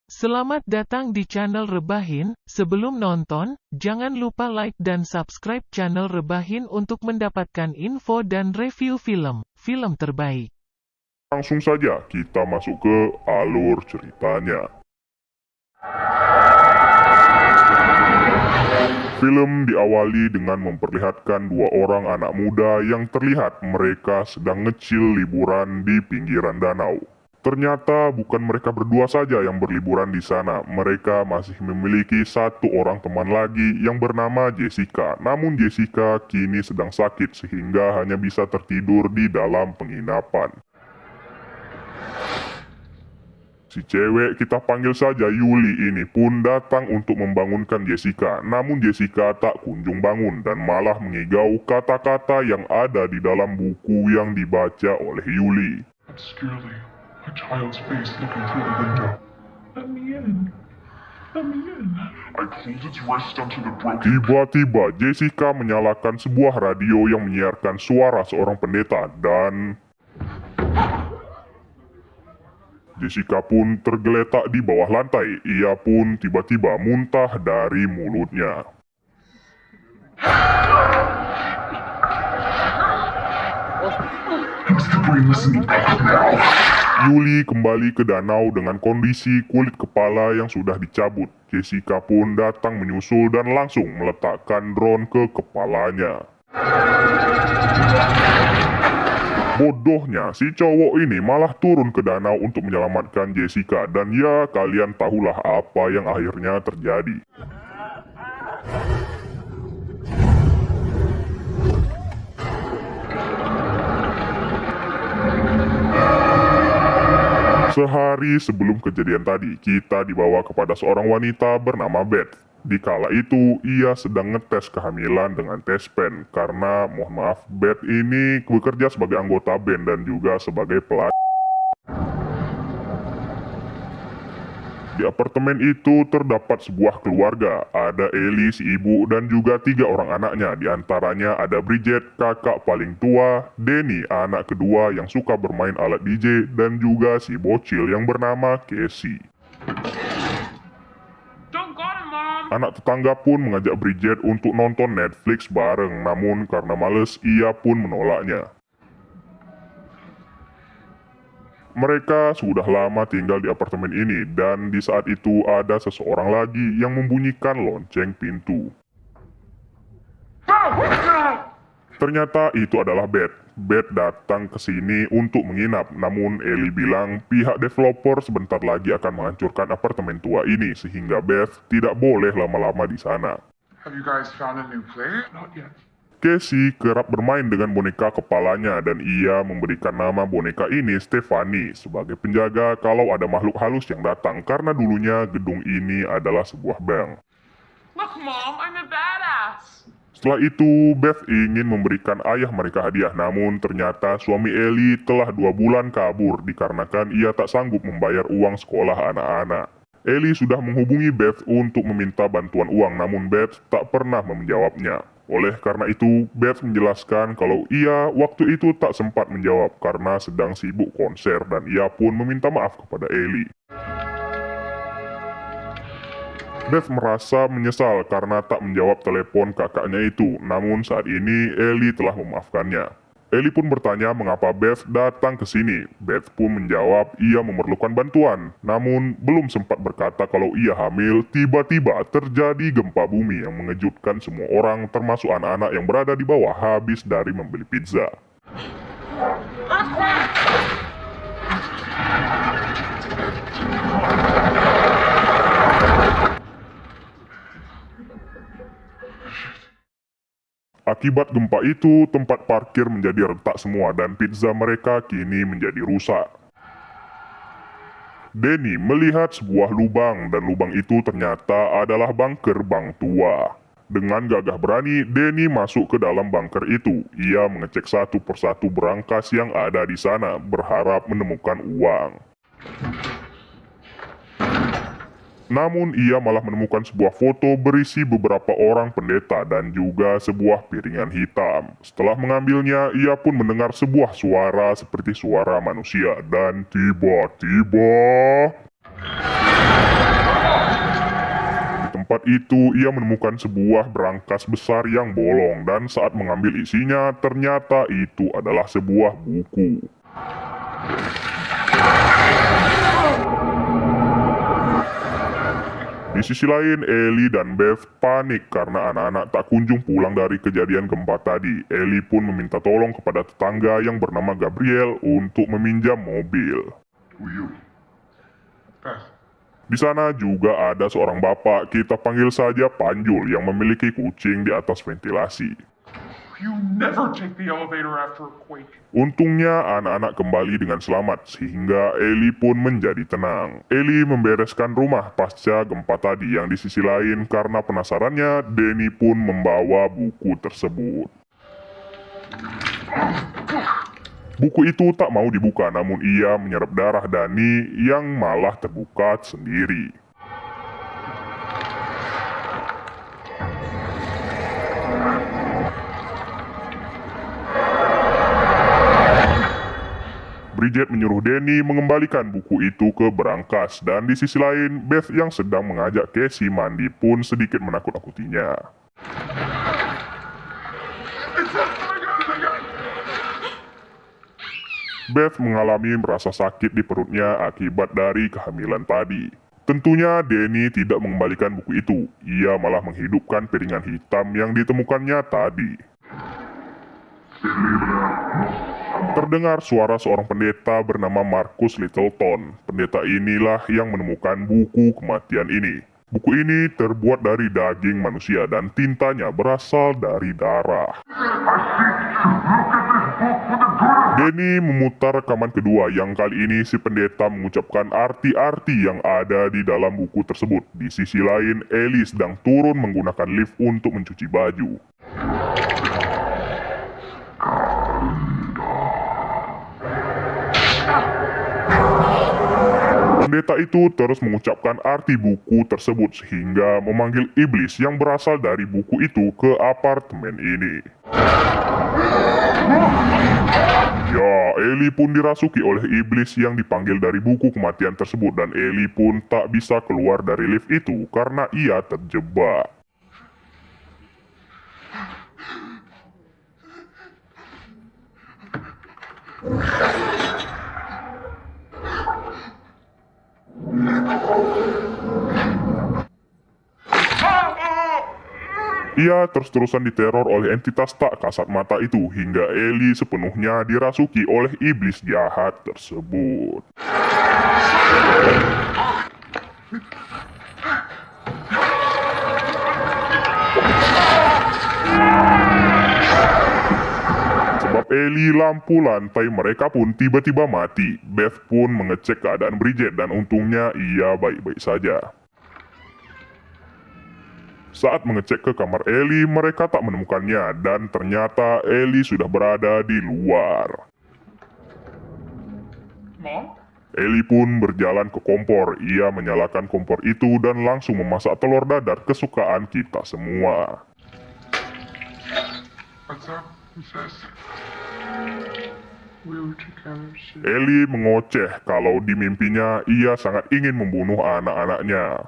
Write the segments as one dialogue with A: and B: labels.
A: Selamat datang di channel Rebahin. Sebelum nonton, jangan lupa like dan subscribe channel Rebahin untuk mendapatkan info dan review film terbaik.
B: Langsung saja kita masuk ke alur ceritanya. Film diawali dengan memperlihatkan dua orang anak muda yang terlihat mereka sedang ngecil liburan di pinggiran danau. Ternyata bukan mereka berdua saja yang berliburan di sana. Mereka masih memiliki satu orang teman lagi yang bernama Jessica. Namun Jessica kini sedang sakit sehingga hanya bisa tertidur di dalam penginapan. Si cewek kita panggil saja Yuli ini pun datang untuk membangunkan Jessica. Namun Jessica tak kunjung bangun dan malah mengigau kata-kata yang ada di dalam buku yang dibaca oleh Yuli.
C: Obscurely, a child's face looking through the window. Let me in. Let me in. I pulled its wrist onto the broken...
B: Tiba-tiba Jessica menyalakan sebuah radio yang menyiarkan suara seorang pendeta dan... Jessica pun tergeletak di bawah lantai. Ia pun tiba-tiba muntah dari mulutnya. Yuli kembali ke danau dengan kondisi kulit kepala yang sudah dicabut. Jessica pun datang menyusul dan langsung meletakkan drone ke kepalanya. Bodohnya, si cowok ini malah turun ke danau untuk menyelamatkan Jessica. Dan ya, kalian tahulah apa yang akhirnya terjadi. Sehari sebelum kejadian tadi, kita dibawa kepada seorang wanita bernama Beth. Di kala itu, ia sedang ngetes kehamilan dengan tes pen. Karena, mohon maaf, Beth ini bekerja sebagai anggota band dan juga sebagai pelatih. Di apartemen itu terdapat sebuah keluarga. Ada Ellie, si ibu, dan juga 3 orang anaknya. Di antaranya ada Bridget, kakak paling tua, Danny, anak kedua yang suka bermain alat DJ, dan juga si bocil yang bernama Casey. Anak tetangga pun mengajak Bridget untuk nonton Netflix bareng, namun karena males, ia pun menolaknya. Mereka sudah lama tinggal di apartemen ini, dan di saat itu ada seseorang lagi yang membunyikan lonceng pintu. Ternyata itu adalah Beth. Beth datang ke sini untuk menginap, namun Ellie bilang pihak developer sebentar lagi akan menghancurkan apartemen tua ini, sehingga Beth tidak boleh lama-lama di sana.
C: Have you guys found a new play? Not yet.
B: Casey kerap bermain dengan boneka kepalanya dan ia memberikan nama boneka ini Stephanie sebagai penjaga kalau ada makhluk halus yang datang, karena dulunya gedung ini adalah sebuah bank.
D: Look, Mom, I'm a badass.
B: Setelah itu, Beth ingin memberikan ayah mereka hadiah, namun ternyata suami Ellie telah 2 bulan kabur dikarenakan ia tak sanggup membayar uang sekolah anak-anak. Ellie sudah menghubungi Beth untuk meminta bantuan uang, namun Beth tak pernah menjawabnya. Oleh karena itu, Beth menjelaskan kalau ia waktu itu tak sempat menjawab karena sedang sibuk konser dan ia pun meminta maaf kepada Ellie. Beth merasa menyesal karena tak menjawab telepon kakaknya itu, namun saat ini Ellie telah memaafkannya. Ellie pun bertanya mengapa Beth datang ke sini. Beth pun menjawab ia memerlukan bantuan, namun belum sempat berkata kalau ia hamil, tiba-tiba terjadi gempa bumi yang mengejutkan semua orang termasuk anak-anak yang berada di bawah habis dari membeli pizza. Akibat gempa itu, tempat parkir menjadi retak semua dan pizza mereka kini menjadi rusak. Danny melihat sebuah lubang dan lubang itu ternyata adalah bunker bank tua. Dengan gagah berani, Danny masuk ke dalam bunker itu. Ia mengecek satu persatu berangkas yang ada di sana, berharap menemukan uang. Namun ia malah menemukan sebuah foto berisi beberapa orang pendeta dan juga sebuah piringan hitam. Setelah mengambilnya, ia pun mendengar sebuah suara seperti suara manusia dan tiba-tiba... itu ia menemukan sebuah berangkas besar yang bolong dan saat mengambil isinya ternyata itu adalah sebuah buku. Di sisi lain, Ellie dan Beth panik karena anak-anak tak kunjung pulang dari kejadian gempa tadi. Ellie pun meminta tolong kepada tetangga yang bernama Gabriel untuk meminjam mobil.
C: Who are you? Beth.
B: Di sana juga ada seorang bapak, kita panggil saja Panjul, yang memiliki kucing di atas ventilasi.
C: You never take the elevator after a quake.
B: Untungnya anak-anak kembali dengan selamat sehingga Ellie pun menjadi tenang. Ellie membereskan rumah pasca gempa tadi yang di sisi lain karena penasarannya Danny pun membawa buku tersebut. Buku itu tak mau dibuka namun ia menyerap darah Danny yang malah terbuka sendiri. Bridget menyuruh Danny mengembalikan buku itu ke berangkas dan di sisi lain Beth yang sedang mengajak Casey mandi pun sedikit menakut-nakutinya. Beth mengalami merasa sakit di perutnya akibat dari kehamilan tadi. Tentunya Danny tidak mengembalikan buku itu, ia malah menghidupkan piringan hitam yang ditemukannya tadi. Terdengar suara seorang pendeta bernama Marcus Littleton. Pendeta inilah yang menemukan buku kematian ini. Buku ini terbuat dari daging manusia dan tintanya berasal dari darah. Danny memutar rekaman kedua yang kali ini si pendeta mengucapkan arti-arti yang ada di dalam buku tersebut. Di sisi lain, Ellie sedang turun menggunakan lift untuk mencuci baju. Pendeta itu terus mengucapkan arti buku tersebut sehingga memanggil iblis yang berasal dari buku itu ke apartemen ini. Ya, Ellie pun dirasuki oleh iblis yang dipanggil dari buku kematian tersebut dan Ellie pun tak bisa keluar dari lift itu karena ia terjebak. Ia terus-terusan diteror oleh entitas tak kasat mata itu hingga Ellie sepenuhnya dirasuki oleh iblis jahat tersebut. Sebab Ellie lampu lantai mereka pun tiba-tiba mati. Beth pun mengecek keadaan Bridget dan untungnya ia baik-baik saja. Saat mengecek ke kamar Ellie, mereka tak menemukannya dan ternyata Ellie sudah berada di luar.
C: Mom?
B: Ellie pun berjalan ke kompor. Ia menyalakan kompor itu dan langsung memasak telur dadar kesukaan kita semua.
C: What's up? Who's this? We were together.
B: Ellie mengoceh kalau di mimpinya ia sangat ingin membunuh anak-anaknya.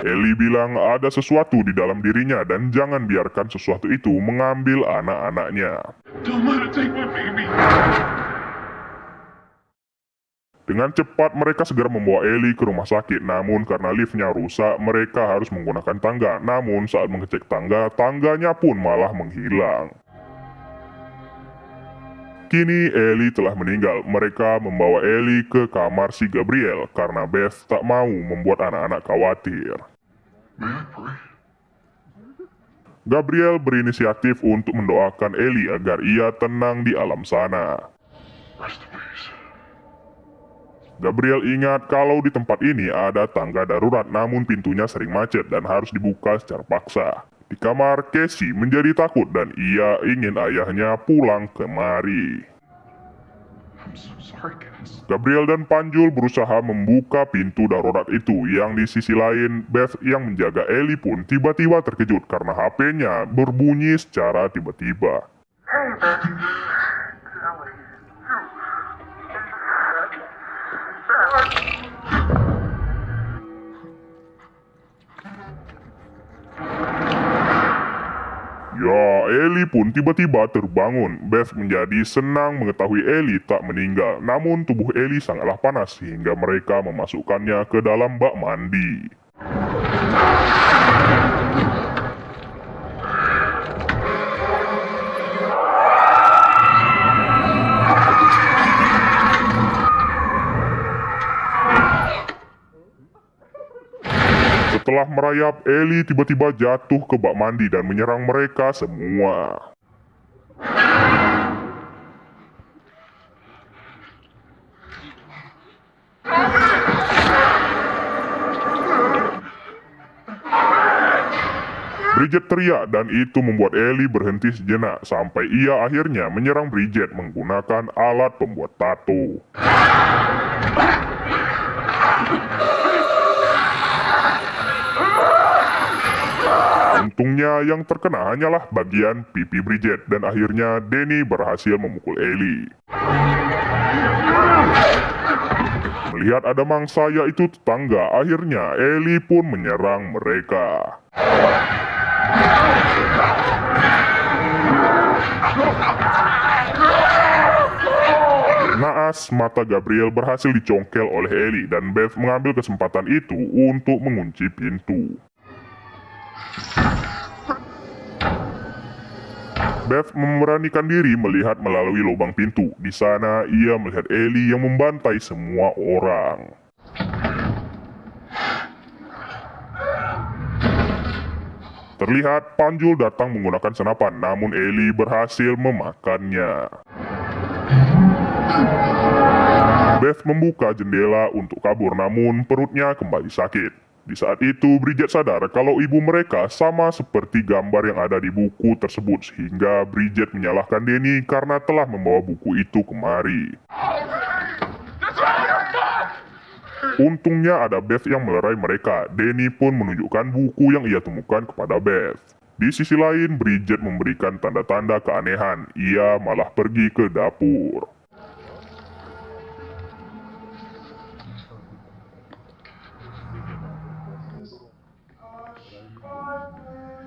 B: Ellie bilang ada sesuatu di dalam dirinya dan jangan biarkan sesuatu itu mengambil anak-anaknya.
C: Don't let it take my baby.
B: Dengan cepat mereka segera membawa Ellie ke rumah sakit, namun karena liftnya rusak mereka harus menggunakan tangga. Namun saat mengecek tangga, tangganya pun malah menghilang. Kini Ellie telah meninggal. Mereka membawa Ellie ke kamar si Gabriel karena Beth tak mau membuat anak-anak khawatir.
C: May I pray?
B: Gabriel berinisiatif untuk mendoakan Ellie agar ia tenang di alam sana.
C: Rest in peace.
B: Gabriel ingat kalau di tempat ini ada tangga darurat namun pintunya sering macet dan harus dibuka secara paksa. Di kamar, Casey menjadi takut dan ia ingin ayahnya pulang kemari.
C: I'm so sorry, guys.
B: Gabriel dan Panjul berusaha membuka pintu darurat itu yang di sisi lain Beth yang menjaga Ellie pun tiba-tiba terkejut karena HP-nya berbunyi secara tiba-tiba. Ya, Ellie pun tiba-tiba terbangun. Beth menjadi senang mengetahui Ellie tak meninggal. Namun tubuh Ellie sangatlah panas sehingga mereka memasukkannya ke dalam bak mandi. Setelah merayap, Ellie tiba-tiba jatuh ke bak mandi dan menyerang mereka semua. Bridget teriak dan itu membuat Ellie berhenti sejenak sampai ia akhirnya menyerang Bridget menggunakan alat pembuat tato. Untungnya yang terkena hanyalah bagian pipi Bridget dan akhirnya Danny berhasil memukul Ellie. Melihat ada mangsa yaitu tetangga, akhirnya Ellie pun menyerang mereka. Naas, mata Gabriel berhasil dicongkel oleh Ellie dan Beth mengambil kesempatan itu untuk mengunci pintu. Beth memberanikan diri melihat melalui lubang pintu. Di sana ia melihat Ellie yang membantai semua orang. Terlihat Panjul datang menggunakan senapan, namun Ellie berhasil memakannya. Beth membuka jendela untuk kabur, namun perutnya kembali sakit. Di saat itu, Bridget sadar kalau ibu mereka sama seperti gambar yang ada di buku tersebut, sehingga Bridget menyalahkan Danny karena telah membawa buku itu kemari. Untungnya ada Beth yang melerai mereka. Danny pun menunjukkan buku yang ia temukan kepada Beth. Di sisi lain, Bridget memberikan tanda-tanda keanehan. Ia malah pergi ke dapur.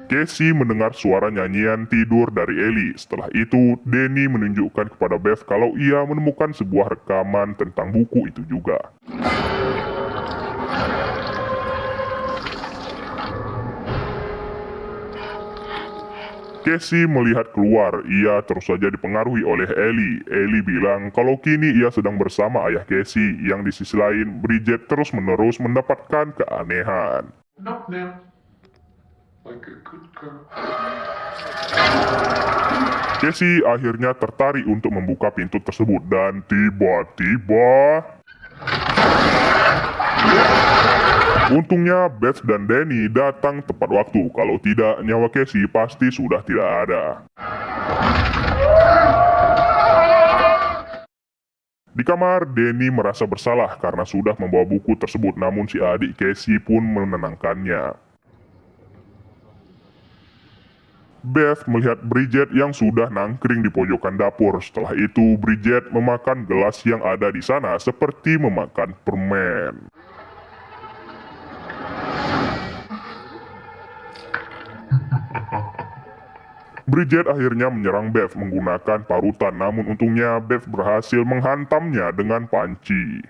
B: Casey mendengar suara nyanyian tidur dari Ellie. Setelah itu, Danny menunjukkan kepada Beth kalau ia menemukan sebuah rekaman tentang buku itu juga. Casey melihat keluar, ia terus saja dipengaruhi oleh Ellie. Ellie bilang kalau kini ia sedang bersama ayah Casey, yang di sisi lain Bridget terus-menerus mendapatkan keanehan.
C: Not now. Like a good girl.
B: Casey akhirnya tertarik untuk membuka pintu tersebut dan tiba-tiba... Untungnya Beth dan Danny datang tepat waktu, kalau tidak nyawa Casey pasti sudah tidak ada. Di kamar, Danny merasa bersalah karena sudah membawa buku tersebut, namun si adik Casey pun menenangkannya. Beth melihat Bridget yang sudah nangkring di pojokan dapur. Setelah itu, Bridget memakan gelas yang ada di sana seperti memakan permen. Bridget akhirnya menyerang Beth menggunakan parutan, namun untungnya Beth berhasil menghantamnya dengan panci.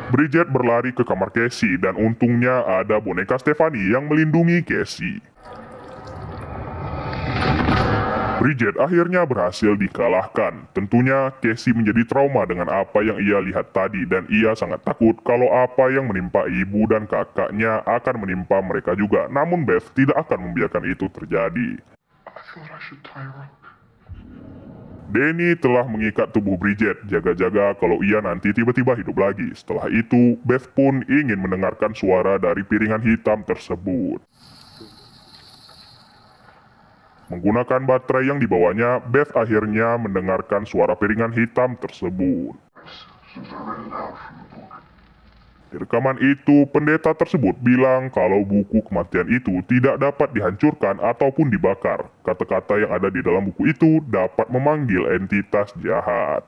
B: Bridget berlari ke kamar Casey dan untungnya ada boneka Stephanie yang melindungi Casey. Bridget akhirnya berhasil dikalahkan. Tentunya Casey menjadi trauma dengan apa yang ia lihat tadi dan ia sangat takut kalau apa yang menimpa ibu dan kakaknya akan menimpa mereka juga. Namun Beth tidak akan membiarkan itu terjadi.
C: I thought I should tie her up.
B: Danny telah mengikat tubuh Bridget, jaga-jaga kalau ia nanti tiba-tiba hidup lagi. Setelah itu, Beth pun ingin mendengarkan suara dari piringan hitam tersebut. Menggunakan baterai yang dibawanya, Beth akhirnya mendengarkan suara piringan hitam tersebut. Di rekaman itu, pendeta tersebut bilang kalau buku kematian itu tidak dapat dihancurkan ataupun dibakar. Kata-kata yang ada di dalam buku itu dapat memanggil entitas jahat.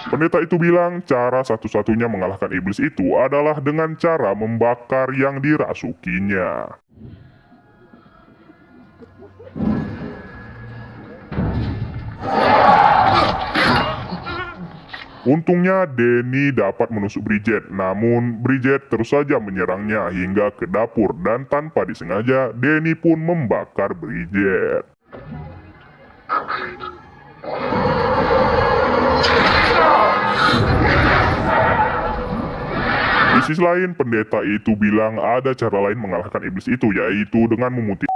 B: Pendeta itu bilang cara satu-satunya mengalahkan iblis itu adalah dengan cara membakar yang dirasukinya. Untungnya Danny dapat menusuk Bridget, namun Bridget terus saja menyerangnya hingga ke dapur dan tanpa disengaja Danny pun membakar Bridget. Di sisi lain, pendeta itu bilang ada cara lain mengalahkan iblis itu, yaitu dengan memutih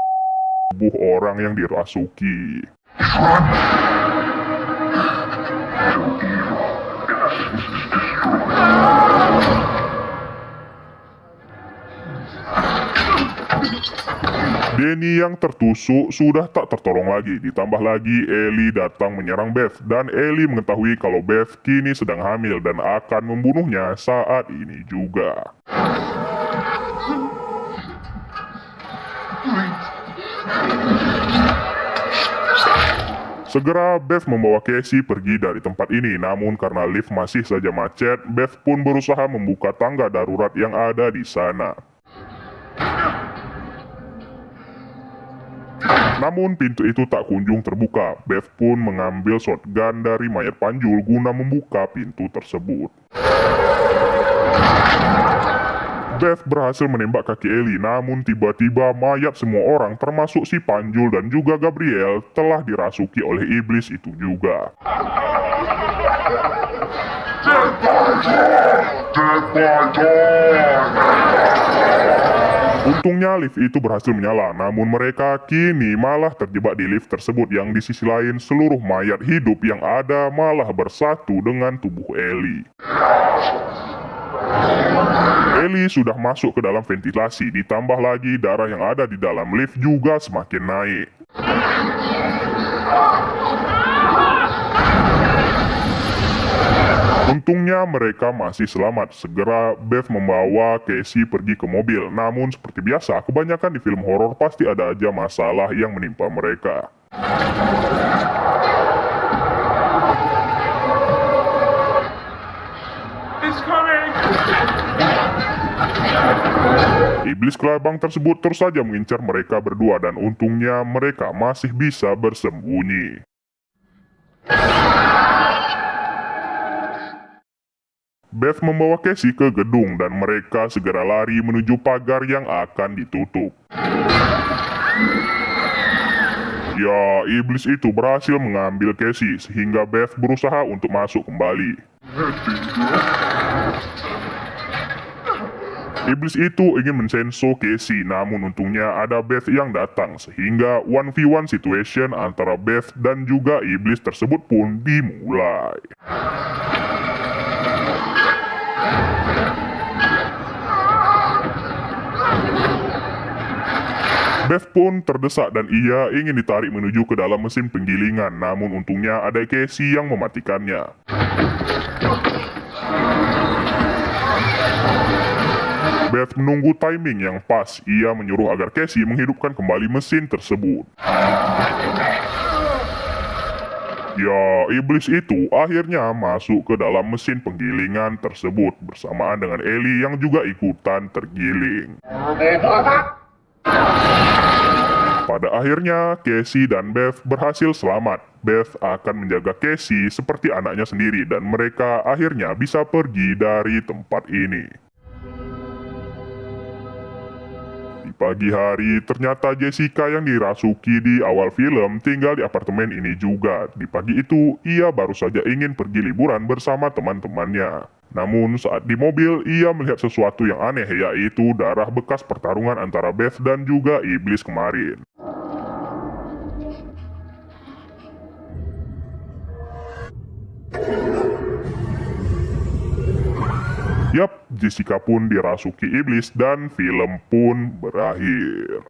B: tubuh orang yang dirasuki. Danny yang tertusuk sudah tak tertolong lagi. Ditambah lagi Ellie datang menyerang Beth dan Ellie mengetahui kalau Beth kini sedang hamil dan akan membunuhnya saat ini juga. Segera Beth membawa Casey pergi dari tempat ini, namun karena lift masih saja macet, Beth pun berusaha membuka tangga darurat yang ada di sana. Namun pintu itu tak kunjung terbuka. Beth pun mengambil shotgun dari mayat Panjul guna membuka pintu tersebut. Beth berhasil menembak kaki Ellie, namun tiba-tiba mayat semua orang termasuk si Panjul dan juga Gabriel telah dirasuki oleh iblis itu juga. Untungnya lift itu berhasil menyala, namun mereka kini malah terjebak di lift tersebut yang di sisi lain seluruh mayat hidup yang ada malah bersatu dengan tubuh Ellie. Ellie sudah masuk ke dalam ventilasi, ditambah lagi darah yang ada di dalam lift juga semakin naik. Untungnya mereka masih selamat. Segera Beth membawa Casey pergi ke mobil. Namun seperti biasa, kebanyakan di film horor pasti ada aja masalah yang menimpa mereka.
D: It's coming!
B: Iblis kelabang tersebut terus saja mengincar mereka berdua dan untungnya mereka masih bisa bersembunyi. Beth membawa Casey ke gedung dan mereka segera lari menuju pagar yang akan ditutup. Ya, iblis itu berhasil mengambil Casey sehingga Beth berusaha untuk masuk kembali. Iblis itu ingin mensenso Casey, namun untungnya ada Beth yang datang sehingga 1v1 situation antara Beth dan juga iblis tersebut pun dimulai. Beth pun terdesak dan ia ingin ditarik menuju ke dalam mesin penggilingan, namun untungnya ada Casey yang mematikannya. Beth menunggu timing yang pas, ia menyuruh agar Casey menghidupkan kembali mesin tersebut. Ya, iblis itu akhirnya masuk ke dalam mesin penggilingan tersebut bersamaan dengan Ellie yang juga ikutan tergiling. Pada akhirnya, Casey dan Beth berhasil selamat. Beth akan menjaga Casey seperti anaknya sendiri dan mereka akhirnya bisa pergi dari tempat ini. Di pagi hari, ternyata Jessica yang dirasuki di awal film tinggal di apartemen ini juga. Di pagi itu, ia baru saja ingin pergi liburan bersama teman-temannya. Namun saat di mobil, ia melihat sesuatu yang aneh, yaitu darah bekas pertarungan antara Beth dan juga iblis kemarin. Yap, Jessica pun dirasuki iblis dan film pun berakhir.